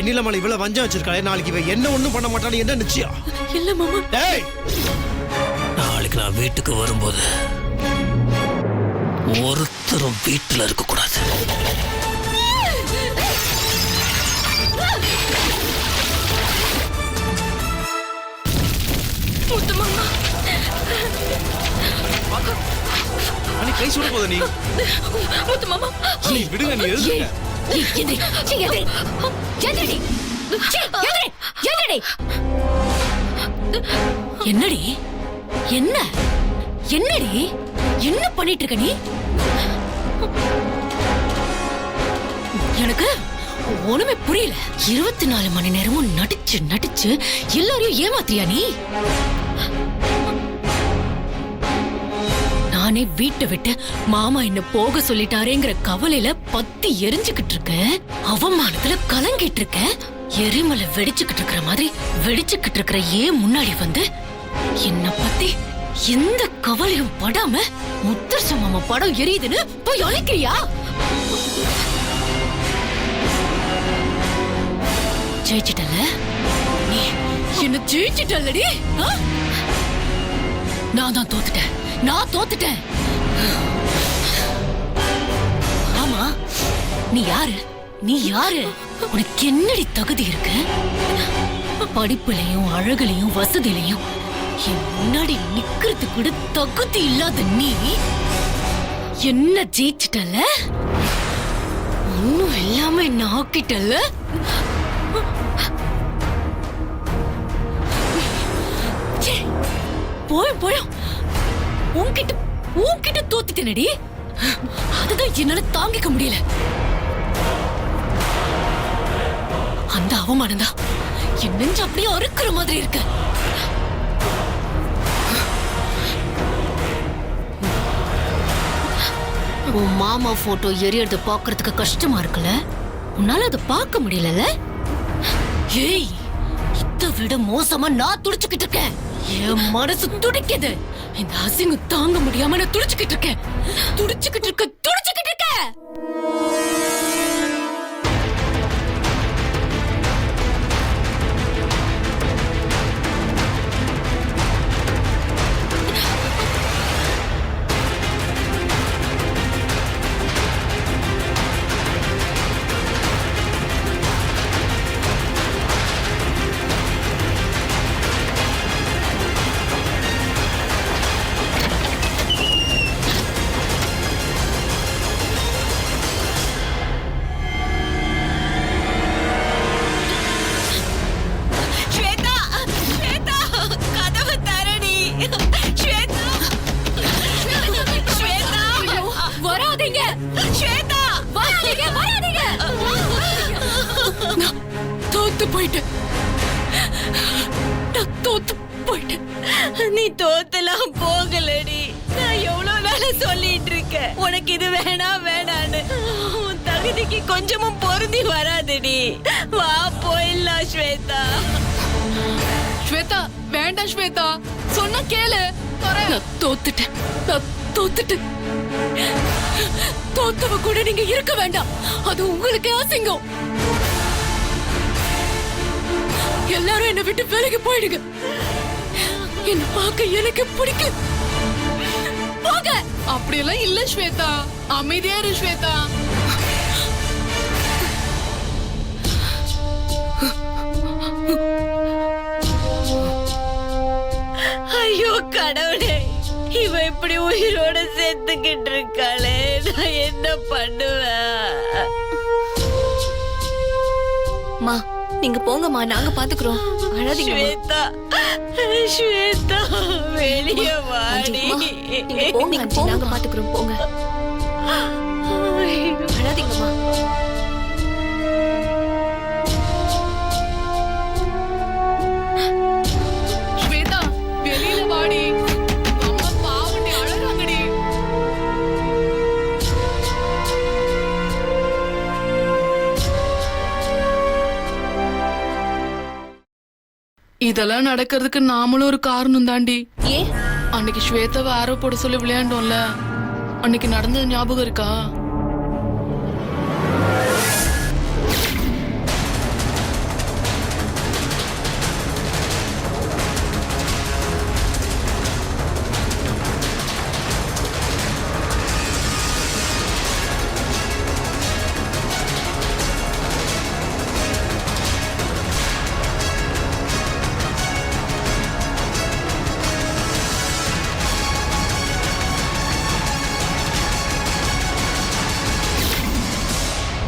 வெண்ணிலமலை இவ்வளவு வஞ்சம் வச்சிருக்காளே, நாளைக்கு இவ என்ன ஒண்ணும் பண்ண மாட்டான்னு என்ன நிச்சயம்? இல்ல மாமா. ஏய், நாளைக்கு நான் வீட்டுக்கு வரும்போது ஒருத்தரும் வீட்டுல இருக்க கூடாது. முத்து மாமா, அனி கை சுட போத நீ. முத்து மாமா, நீ விடுங்க, நீ எழுதுங்க. என்னடி என்ன என்னடி என்ன பண்ணிட்டு இருக்க நீ? எனக்கு ஒண்ணுமே புரியல. 24 மணி நேரமும் நடிச்சு நடிச்சு எல்லாரையும் ஏமாத்தியா நீ? நானே வீட்டை விட்டு மாமா என்ன போக சொல்லிட்டாரேங்கிற கவலையில பத்தி எரிஞ்சுக்கிட்டு இருக்க, அவமானத்துல கலங்கிட்டு இருக்க, எரிமலை வெடிச்சுக்கிட்டு இருக்கிற மாதிரி வெடிச்சுக்கிட்டு இருக்கிற ஏன் முன்னாடி வந்து என்ன பத்தி எந்த கவலையும் படாம முத்தரச மாமா படம் எரியுதுன்னு போய் அழைக்கிறியா? ஜெயிச்சிட்டல நீ, என்ன ஜெயிச்சிட்டல்லடி. நான் தான் தோத்துட்டேன், நான் தோத்துட்டேன். ஆமா, நீ யாரு? நீ யாரு? உனக்கு என்னடி தகுதி இருக்கு? படிப்புலையும் அழகுலையும் வசதியிலையும் என் முன்னாடி நிக்கிறது கூட தகுதி இல்லாத நீ என்ன ஜெயிச்சிட்டல? ஒண்ணும் இல்லாம என்ன ஆக்கிட்டல? போய் போய் உன்கிட்ட தோத்துட்டேனடி. அதுதான் என்னால தாங்கிக்க முடியல. அந்த அவமானம் தான் என் நெஞ்சு அப்படியே அறுக்கிற மாதிரி இருக்கு. உன் மாமா போட்டோ எரியறத பாக்குறதுக்கு கஷ்டமா இருக்குல்ல? உன்னால அதை பார்க்க முடியல. ஏய், இதை விட மோசமா நான் துடிச்சுக்கிட்டு இருக்கேன். என் மனசு துடிக்குது. இந்த அசிங்கம் தாங்க முடியாம நான் துடிச்சுக்கிட்டு இருக்கேன். துடிச்சுக்கிட்டு இருக்கேன். நீ தோத்தலாம் போகலடி. நான் எவ்வளவு நாள சொல்லிட்டு இருக்கேன் உனக்கு இது வேணாம் வேணான்னு. உன் தகுதிக்கு கொஞ்சமும் பொருந்தி வராதுடி. வா போயிடலாம் ஸ்வேதா. ஸ்வேதா வேண்டாம் ஸ்வேதா, சொன்ன கேளு. தோத்துட்டேன், தோத்துட்டேன். தோத்தவ கூட நீங்க இருக்க வேண்டாம். அது உங்களுக்கு அசிங்கம். எல்லாரும் என்னை விட்டு வேலைக்கு போயிடுங்க. என்ன பார்க்க எனக்கு பிடிக்கும். போங்க. அப்படியெல்லாம் இல்ல ஸ்வேதா, அமைதியா இரு ஸ்வேதா. ஐயோ கடவுளே, இவ இப்படி உயிரோட சேர்த்துக்கிட்டு இருக்காளே, நான் என்ன பண்ணுவேன்? மா நீங்க போங்கம்மா, நாங்க பாத்துக்கிறோம். அழாதீங்க ஸ்வேதா, ஸ்வேதா வெளியே வாடி. நீங்க போங்க, நாங்க பாத்துக்கிறோம். போங்க, அழாதீங்கம்மா. ஸ்வேதா வெளியில வாடி. அம்மா பாவண்டி அழறாங்கடி. இதெல்லாம் நடக்கிறதுக்கு நாமளும் ஒரு காரணம் தாண்டி. ஏன் அன்னைக்கு ஸ்வேதாவை ஆரோ போட சொல்லி விளையாண்டோம்ல, அன்னைக்கு நடந்தது ஞாபகம் இருக்கா?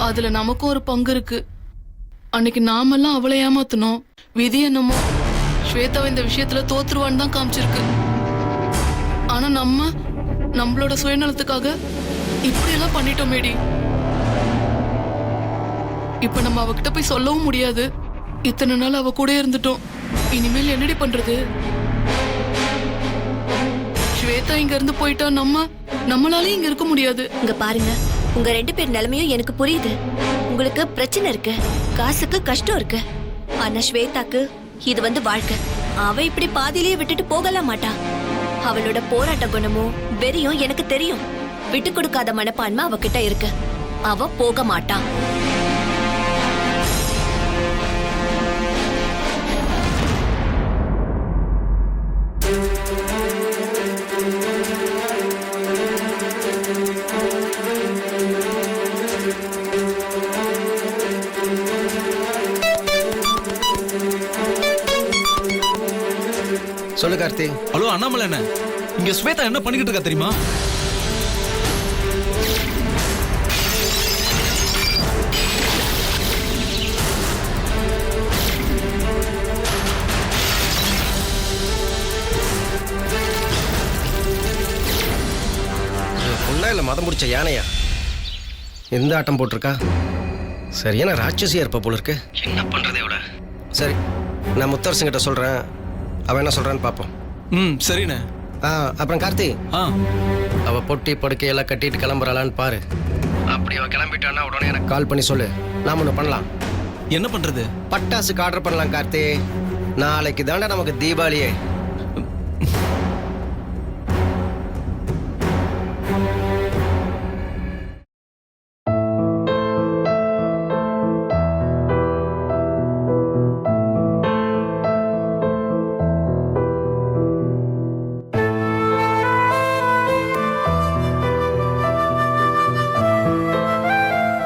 அதுல நமக்கும் ஒரு பங்கு இருக்கு. அன்னைக்கு நாமெல்லாம் அவளை ஏமாத்தணும். விதி என்னமோ ஸ்வேதாவை இந்த விஷயத்துல தோத்துருவான்னு தான் காமிச்சிருக்கு. ஆனா நம்மளோட சுயநலத்துக்காக இப்படி எல்லாம் பண்ணிட்டோமேடி. இப்ப நம்ம அவகிட்ட போய் சொல்லவும் முடியாது. இத்தனை நாள் அவ கூட இருந்துட்டோம். இனிமேல் என்னடி பண்றது? ஸ்வேதா இங்க இருந்து போயிட்டா நம்மளாலே இங்க இருக்க முடியாது. இங்க பாருங்க, உங்க 2 பேர் நிலைமையும் எனக்கு புரியுது. உங்களுக்கு பிரச்சனை இருக்கு, காசுக்கு கஷ்டம் இருக்கு. ஆனா ஸ்வேதாக்கு இது வாழ்க்கை. அவ இப்படி பாதியிலேயே விட்டுட்டு போகலாம் மாட்டா. அவளோட போராட்ட குணமும் வெறியும் எனக்கு தெரியும். விட்டு கொடுக்காத மனப்பான்மை அவகிட்ட இருக்கு. அவ போக மாட்டா. சொல்லு கார்த்தி. ஹலோ அண்ணாமலை என்ன இங்க ஸ்வேதா என்ன பண்ணிக்கிட்டு இருக்கா தெரியுமா? பொண்ணா இல்ல மதம் முடிச்ச யானையா? எந்த ஆட்டம் போட்டிருக்கா? சரியான ராட்சசியா இருப்ப போல இருக்கு. என்ன பண்றது எவ்வளோ? சரி, நான் முத்தரசுங்கிட்ட சொல்றேன். அவன் என்ன சொல்றான்னு பார்ப்போம். சரிண்ணே. அப்புறம் கார்த்தி, ஆ அவ பொட்டி படுக்கையெல்லாம் கட்டிட்டு கிளம்புறாளான்னு பாரு. அப்படி அவ கிளம்பிட்டான்னா உடனே எனக்கு கால் பண்ணி சொல்லு. நாம ஒன்று பண்ணலாம். என்ன பண்றது? பட்டாசுக்கு ஆர்டர் பண்ணலாம் கார்த்தி. நாளைக்கு தாண்டா நமக்கு தீபாவளியே.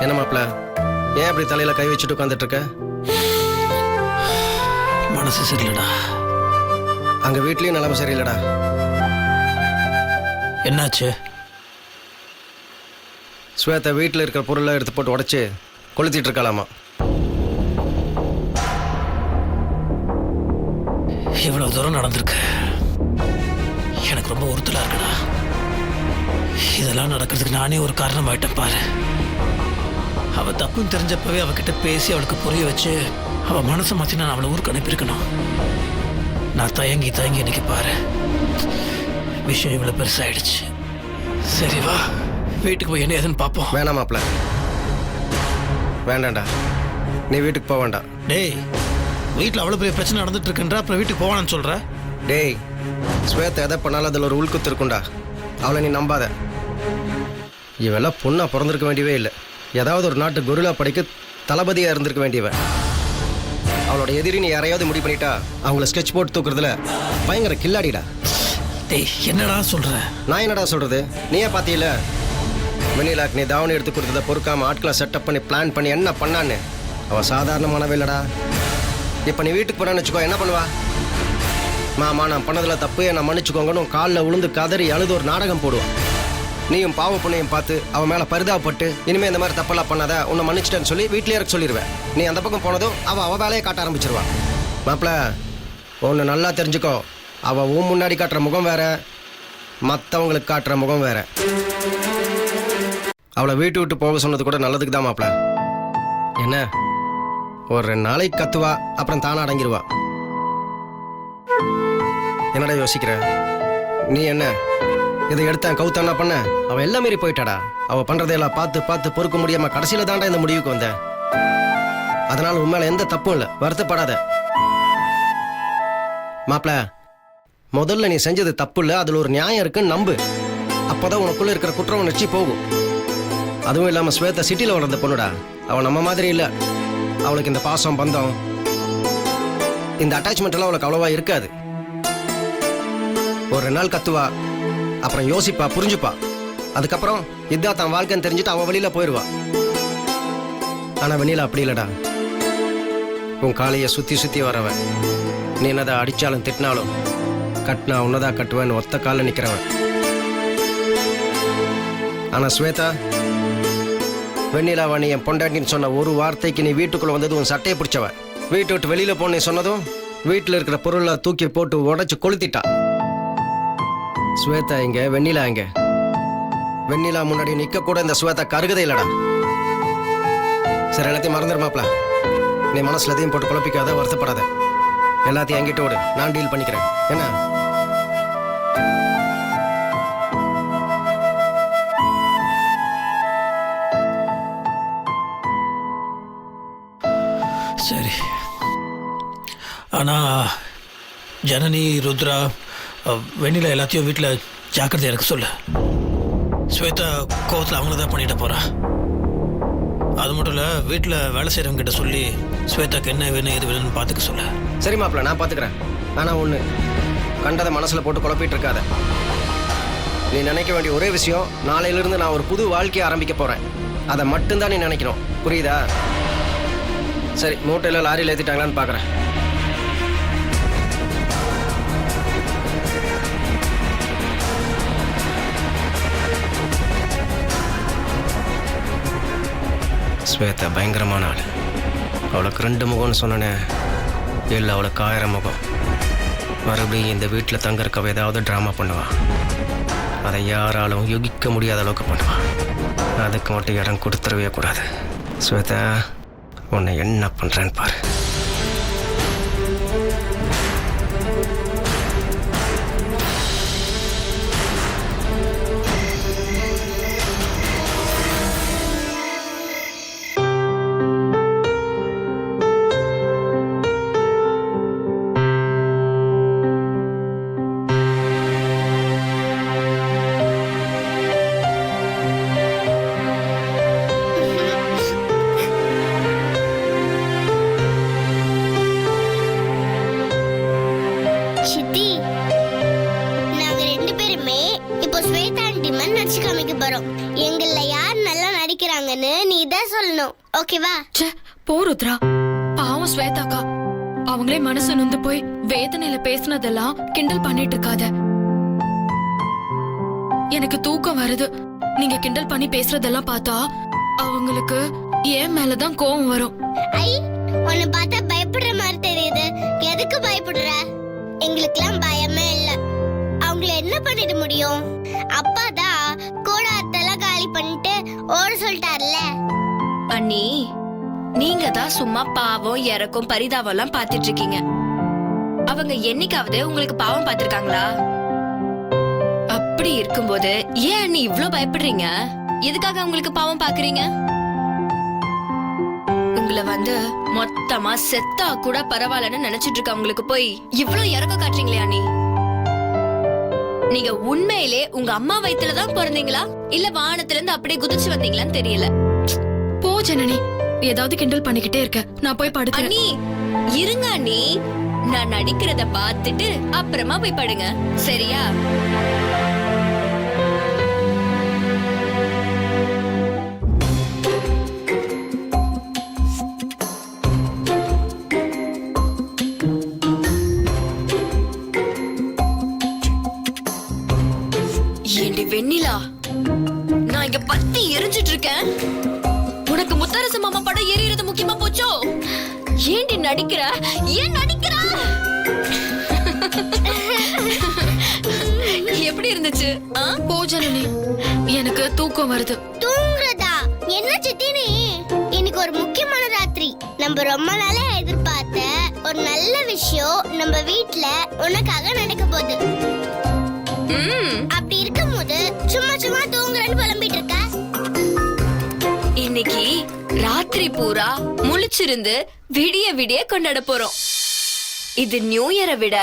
என்ன மாப்ள, ஏன் அப்படி தலையில கை வச்சுட்டு உட்காந்துட்டு இருக்க? மனசு சரியில்லடா. அங்க வீட்லயும் நிலைமை சரியில்லடா. என்னாச்சு? ஸ்வேதா வீட்டில் இருக்கிற பொருளை எடுத்து போட்டு உடைச்சு கொளுத்திட்டு இருக்கலாமா? இவ்வளவு தூரம் நடந்திருக்கு. எனக்கு ரொம்ப உறுத்தலா இருக்குடா. இதெல்லாம் நடக்கிறதுக்கு நானே ஒரு காரணம் ஆயிட்டேன் பாரு. அவ தப்புன்னு தெரிஞ்சப்பவே அவகிட்ட பேசி அவளுக்கு புரிய வச்சு அவ மனசை மாத்தி நான் அவளை ஊருக்கு அனுப்பியிருக்கணும். நான் தயங்கி இன்னைக்கு பாரு விஷயம் இவ்வளவு பெருசாயிடுச்சு. சரி வா வீட்டுக்கு போய் என்ன ஏதுன்னு பார்ப்போம். வேணாம் மாப்ள, வேண்டாம்டா. நீ வீட்டுக்கு போக வேண்டாம். டேய், வீட்டில் அவ்வளோ பெரிய பிரச்சனை நடந்துட்டு இருக்குன்ற அப்புறம் வீட்டுக்கு போவானு சொல்ற? டேய், ஸ்வேதா எதை பண்ணாலும் அதில் ஒரு உள்குத்து இருக்குண்டா. அவளை நீ நம்பாத. இவெல்லாம் பொண்ணா பிறந்திருக்க வேண்டியவே இல்லை. ஏதாவது ஒரு நாட்டு கொரில்லா படைக்கு தளபதியாக இருந்திருக்க வேண்டியவன். அவளோட எதிரி நீ யாரையாவது முடிவு பண்ணிட்டா அவங்கள ஸ்கெட்ச் போட்டு தூக்குறதுல பயங்கர கில்லாடிடா. டேய், என்னடா சொல்ற? நான் என்னடா சொல்றது? நீயே பாத்தியில வெண்ணிலாக்கு நீ தாவணி எடுத்து கொடுத்ததை பொறுக்காம ஆட்களை செட்டப் பண்ணி பிளான் பண்ணி என்ன பண்ணான்னு. அவ சாதாரணமானவே இல்லடா. இப்போ நீ வீட்டுக்கு போறான்னு வச்சுக்கோ, என்ன பண்ணுவா? மாமா நான் பண்ணதில் தப்பு, என்னை மன்னிச்சுக்கோங்கன்னு காலில் விழுந்து கதறி அழுது ஒரு நாடகம் போடுவான். நீயும் பாவ பொண்ணையும் பார்த்து அவன் மேலே பரிதாபப்பட்டு இனிமேல் இந்த மாதிரி தப்பெல்லாம் பண்ணாத, உன்னை மன்னிச்சிட்டேன்னு சொல்லி வீட்டிலே இருக்க சொல்லிடுவேன். நீ அந்த பக்கம் போனதும் அவள் வேலையை காட்ட ஆரம்பிச்சிருவான். மாப்பிள்ள, ஒன்று நல்லா தெரிஞ்சுக்கோ, அவள் உன் முன்னாடி காட்டுற முகம் வேற, மற்றவங்களுக்கு காட்டுற முகம் வேற. அவளை வீட்டு விட்டு போக சொன்னது கூட நல்லதுக்கு தான் மாப்பிள்ள. என்ன, ஒரு 2 நாளைக்கு கத்துவா, அப்புறம் தானா அடங்கிடுவா. என்னடா யோசிக்கிற? நீ என்ன இதை எடுத்தான் கவுத்தானா பண்ண? அவள் எல்லாம் மீறி போயிட்டாடா. அவள் பண்ணுறதையெல்லாம் பார்த்து பார்த்து பொறுக்க முடியாம கடைசியில் தாண்டா இந்த முடிவுக்கு வந்த. அதனால உண்மையில எந்த தப்பும் இல்லை, வருத்தப்படாத. மாப்பிள்ள, முதல்ல நீ செஞ்சது தப்பு இல்லை, அதில் ஒரு நியாயம் இருக்குன்னு நம்பு. அப்போதான் உனக்குள்ள இருக்கிற குற்ற உணர்ச்சி போகும். அதுவும் இல்லாமல் ஸ்வேதா சிட்டியில் வளர்ந்த பொண்ணுடா. அவள் நம்ம மாதிரி இல்லை. அவளுக்கு இந்த பாசம் பந்தம் இந்த அட்டாச்மெண்ட் எல்லாம் அவளுக்கு அவ்வளவா இருக்காது. ஒரு 2 நாள் கத்துவா, அப்புறம் யோசிப்பா, புரிஞ்சுப்பா. அதுக்கப்புறம் இதான் தான் வாழ்க்கைன்னு தெரிஞ்சுட்டு அவன் வழியில போயிடுவா. ஆனா வெண்ணிலா அப்படி இல்லடா. உன் காலையை சுத்தி சுத்தி வரவன். நீ என்னதான் அடிச்சாலும் திட்டினாலும் கட்டினா உன்னதான் கட்டுவேன்னு ஒத்த காலில் நிற்கிறவன். ஆனா ஸ்வேதா வெண்ணிலாவா நீ என் பொண்டாட்டின்னு சொன்ன ஒரு வார்த்தைக்கு நீ வீட்டுக்குள்ள வந்தது உன் சட்டையை பிடிச்சவ. வீட்டை விட்டு வெளியில போன சொன்னதும் வீட்டில் இருக்கிற பொருளை தூக்கி போட்டு உடைச்சு கொளுத்திட்டா. ஸ்வேதா இங்க, வெண்ணிலா இங்க. வெண்ணிலா முன்னாடி நிக்க கூட இந்த ஸ்வேதா கருகதே இல்லடா. சரி, எல்லாத்தையும் மறந்துடுமாப்ல. நீ மனசுல எதையும் போட்டு குழப்பிக்காத, வருத்தப்படாத. எல்லாத்தையும் என்கிட்ட விடு, நான் டீல் பண்ணிக்கிறேன். என்ன? சரி, ஆனா ஜனனி, ருத்ரா, வெண்ணிலா எல்லாத்தையும் வீட்டில் ஜாக்கிரதையா இருக்க சொல்லு. ஸ்வேதா கோவத்தில் அவங்கள தான் பண்ணிட்டு போறா. அது மட்டும் இல்லை, வீட்டில் வேலை செய்கிறவங்க கிட்ட சொல்லி ஸ்வேதாக்கு என்ன வேணும் எது வேணும்னு பார்த்துக்க சொல்ல. சரி மாப்பிள்ள, நான் பார்த்துக்கிறேன். ஆனால் ஒன்று, கண்டதை மனசில் போட்டு குழப்பிட்டு இருக்காத. நீ நினைக்க வேண்டிய ஒரே விஷயம், நாளையிலிருந்து நான் ஒரு புது வாழ்க்கையை ஆரம்பிக்க போகிறேன். அதை மட்டும்தான் நீ நினைக்கணும், புரியுதா? சரி, மூட்டையில் லாரியில் ஏற்றிட்டாங்களான்னு பார்க்குறேன். ஸ்வேதா பயங்கரமான ஆள். அவளுக்கு 2 முகம்னு சொன்னனே, இல்லை அவளுக்கு 1000 முகம். மறுபடியும் இந்த வீட்டில் தங்கறக்கவ ஏதாவது ட்ராமா பண்ணுவாள். அதை யாராலும் யூகிக்க முடியாத அளவுக்கு பண்ணுவாள். அதுக்கு மட்டும் இடம் கொடுத்துடவே கூடாது. ஸ்வேதா, உன்னை என்ன பண்ணுறேன்னு பாரு. சித்தி, நாங்க 2 பேருமே இப்போ ஸ்வேதா ஆண்டி மாதிரி நடிச்சு காமிக்க போறோம். எங்கள யார் நல்லா நடிக்கிறாங்கன்னு நீ தான் சொல்லணும், ஓகேவா? ச்சே, போ ருத்ரா. பாவம் ஸ்வேதாக்கா, அவங்களே மனசு நொந்து போய் வேதனையில பேசினதெல்லாம் கிண்டல் பண்ணிட்டு இருக்காத. எனக்கு தூக்கம் வருது. நீங்க கிண்டல் பண்ணி பேசுறதெல்லாம் பார்த்தா அவங்களுக்கு ஏன் மேலதான் கோவம் வரும். ஐ, உன்னை பார்த்தா பயப்படுற மாதிரி தெரியுது. எதுக்கு பயப்படுற? எங்களுக்கெல்லாம் பயமே இல்ல. அவங்கள என்ன பண்ணிட முடியும்? அப்பா தான் கூடாரத்தெல்லாம் காலி பண்ணிட்டு ஓட சொல்லிட்டார்ல. அண்ணி, நீங்க தான் சும்மா பாவம், இறக்கும், பரிதாபம் எல்லாம் பாத்துட்டு இருக்கீங்க. அவங்க என்னைக்காவது உங்களுக்கு பாவம் பார்த்திருக்காங்களா? அப்படி இருக்கும்போது ஏன் அண்ணி இவ்ளோ பயப்படுறீங்க? எதுக்காக உங்களுக்கு பாவம் பாக்குறீங்க? உங்களை மொத்தமா செத்தா கூட பரவாயில்லன்னு நினைச்சிட்டு இருக்கவங்களுக்கு போய் இவ்ளோ இறக்க காட்டுறீங்களே அண்ணி. நீங்க உண்மையிலே உங்க அம்மா வயித்துலதான் பிறந்தீங்களா, இல்ல வானத்துல இருந்து அப்படியே குதிச்சு வந்தீங்களான்னு தெரியல. போ ஜனனி, ஏதாவது கிண்டல் பண்ணிக்கிட்டே இருக்க. நான் போய் படுக்கிறேன். அண்ணி இருங்க அண்ணி, நான் நடிக்கிறத பார்த்துட்டு அப்புறமா போய் படுங்க, சரியா? ஏண்டி வெண்ணிலா, நான் இங்க பத்தி எரிஞ்சிட்டு இருக்கேன். உனக்கு முத்தரசு மாமா படம் எரியறது முக்கியமா போச்சோ? ஏண்டி நடிக்கிற? ஏன் நடிக்கிற? எப்படி இருந்துச்சு? போ ஜனனி, எனக்கு தூக்கம் வருது. தூங்குறதா? என்ன சித்தி நீ? இன்னைக்கு ஒரு முக்கியமான ராத்திரி. நம்ம ரொம்ப நாளா எதிர்பார்த்த ஒரு நல்ல விஷயம் நம்ம வீட்ல உனக்காக நடக்க போகுது. அப்படி இருக்கும்போது சும்மா சும்மா தூங்குறேன்னு புலம்பிட்டு இருக்க. இன்னைக்கு ராத்திரி பூரா முழிச்சிருந்து விடிய விடிய கொண்டாட போறோம். இது நியூ இயரை விட,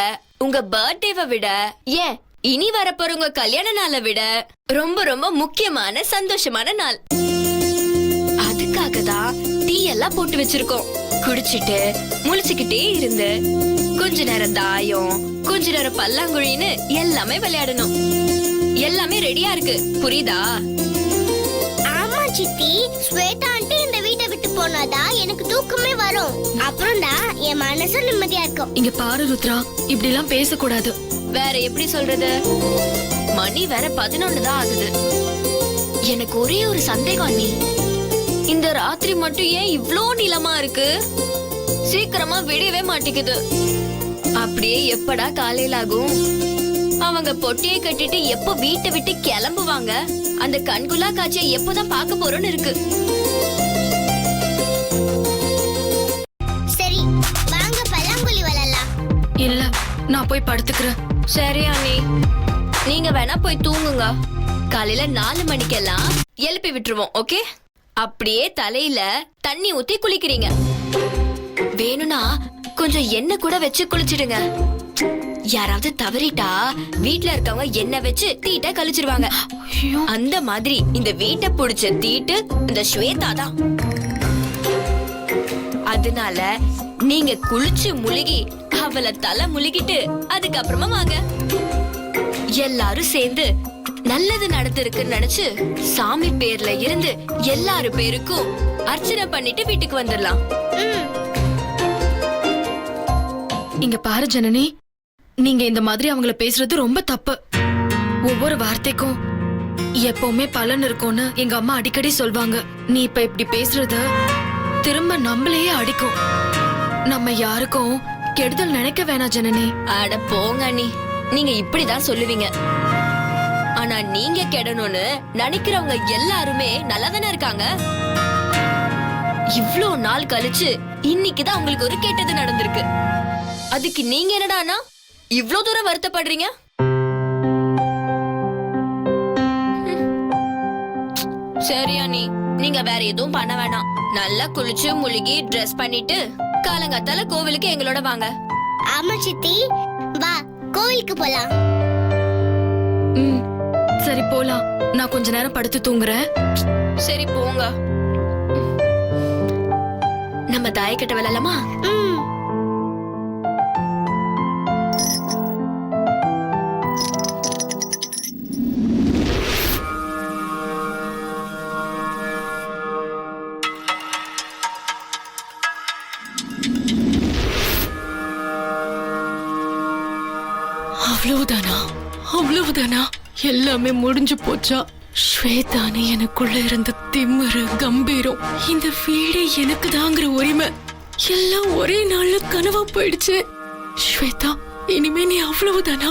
உங்க பர்த்டேவை விட, ஏன் இனி வரப்போற உங்க கல்யாண நாளை விட ரொம்ப ரொம்ப முக்கியமான சந்தோஷமான நாள். அதுக்காக தான் டீ எல்லாம் போட்டு வச்சிருக்கோம். குடிச்சிட்டு முழிச்சுக்கிட்டே இருந்து கொஞ்ச நேரம் தாயம், கொஞ்ச நேரம் பல்லாங்குழின்னு எல்லாமே விளையாடணும். எல்லாமே ரெடியா இருக்கு, புரியுதா? ஆமா சித்தி, ஸ்வேதா ஆண்டி இந்த வீட்டை விட்டு போனாதான் எனக்கு தூக்கமே வரும். அப்புறம் தான் என் மனசு நிம்மதியா இருக்கும். இங்க பாரு ருத்ரா, இப்படி எல்லாம் பேசக்கூடாது. வேற எப்படி சொல்றது? மணி வேற 11 தான் ஆகுது. எனக்கு ஒரே ஒரு சந்தேகம் அண்ணி, இந்த ராத்திரி மட்டும் ஏன் இவ்ளோ நீளமா இருக்கு? சீக்கிரமா விடவே மாட்டேங்குது. அப்படியே எப்படா காலையில ஆகும்? அவங்க பொட்டியை கட்டிட்டு எப்போ வீட்டை விட்டு கிளம்புவாங்க? அந்த கண்குலா காட்சியை எப்போதான் பார்க்க போறோம்னு இருக்கு. சரி வாங்க பல்லாங்குழி விளையாடலாம். இல்ல, நான் போய் படுத்துக்கிறேன். சரி அண்ணி, நீங்க வேணா போய் தூங்குங்க. காலையில 4 மணிக்கெல்லாம் எழுப்பி விட்டுருவோம். ஓகே? அப்படியே தலையில தண்ணி ஊத்தி குளிக்கிறீங்க. வேணும்னா கொஞ்சம் எண்ணெய் கூட வச்சு குளிச்சிடுங்க. யாராவது தவறிட்டா வீட்ல இருக்கவங்க எண்ணெய் வச்சு தீட்ட கழிச்சிருவாங்க. அந்த மாதிரி இந்த வீட்டை புடிச்ச தீட்டு இந்த ஸ்வேதா தான். அதனால நீங்க குளிச்சு முழுகி அவளை தலை முழுகிட்டு அதுக்கப்புறமா வாங்க. எல்லாரும் சேர்ந்து நல்லது நடந்திருக்குன்னு நினைச்சு சாமி பேர்ல இருந்து எல்லாரு பேருக்கும் அர்ச்சனை பண்ணிட்டு வீட்டுக்கு வந்துடலாம். இங்க பாரு ஜனனி, நீங்க இந்த மாதிரி அவங்கள பேசுறது ரொம்ப தப்பு. ஒவ்வொரு வார்த்தைக்கும் எப்பவுமே பலன் இருக்கும்னு எங்க அம்மா அடிக்கடி சொல்வாங்க. நீ இப்ப இப்படி பேசுறது திரும்ப நம்மளையே அடிக்கும். நம்ம யாருக்கும் கெடுதல் நினைக்க வேணாம் ஜனனி. அட போங்க அண்ணி, நீங்க இப்படிதான் சொல்லுவீங்க. ஆனா நீங்க கெடணும்னு நினைக்கிறவங்க எல்லாருமே நல்லாதானே இருக்காங்க. இவ்ளோ நாள் கழிச்சு இன்னைக்குதான் உங்களுக்கு ஒரு கெட்டது நடந்திருக்கு. அதுக்கு நீங்க என்னடானா இவ்ளோ தூரம் வருத்தப்படுறீங்க? சரி அண்ணி, நீங்க வேற எதுவும் பண்ண வேணாம். நல்லா குளிச்சு முழுகி ட்ரெஸ் பண்ணிட்டு காலங்காத்தால கோவிலுக்கு எங்களோட வாங்க. ஆமா சித்தி, வா கோவிலுக்கு போலாம். சரி போலாம். நான் கொஞ்ச நேரம் படுத்து தூங்குறேன். சரி போங்க. நம்ம தாயக்கட்ட விளையாடலாமா? அவ்வளவுதானா? அவ்வளவுதானா? எல்லாமே முடிஞ்சு போச்சா? ஸ்வேதானே எனக்குள்ள இருந்த திமிரு கம்பீரம், இந்த வீடே எனக்கு தாங்கிற உரிமை எல்லாம் ஒரே நாள்ல கனவா போயிடுச்சு. ஸ்வேதா, இனிமே நீ அவ்வளவுதானா?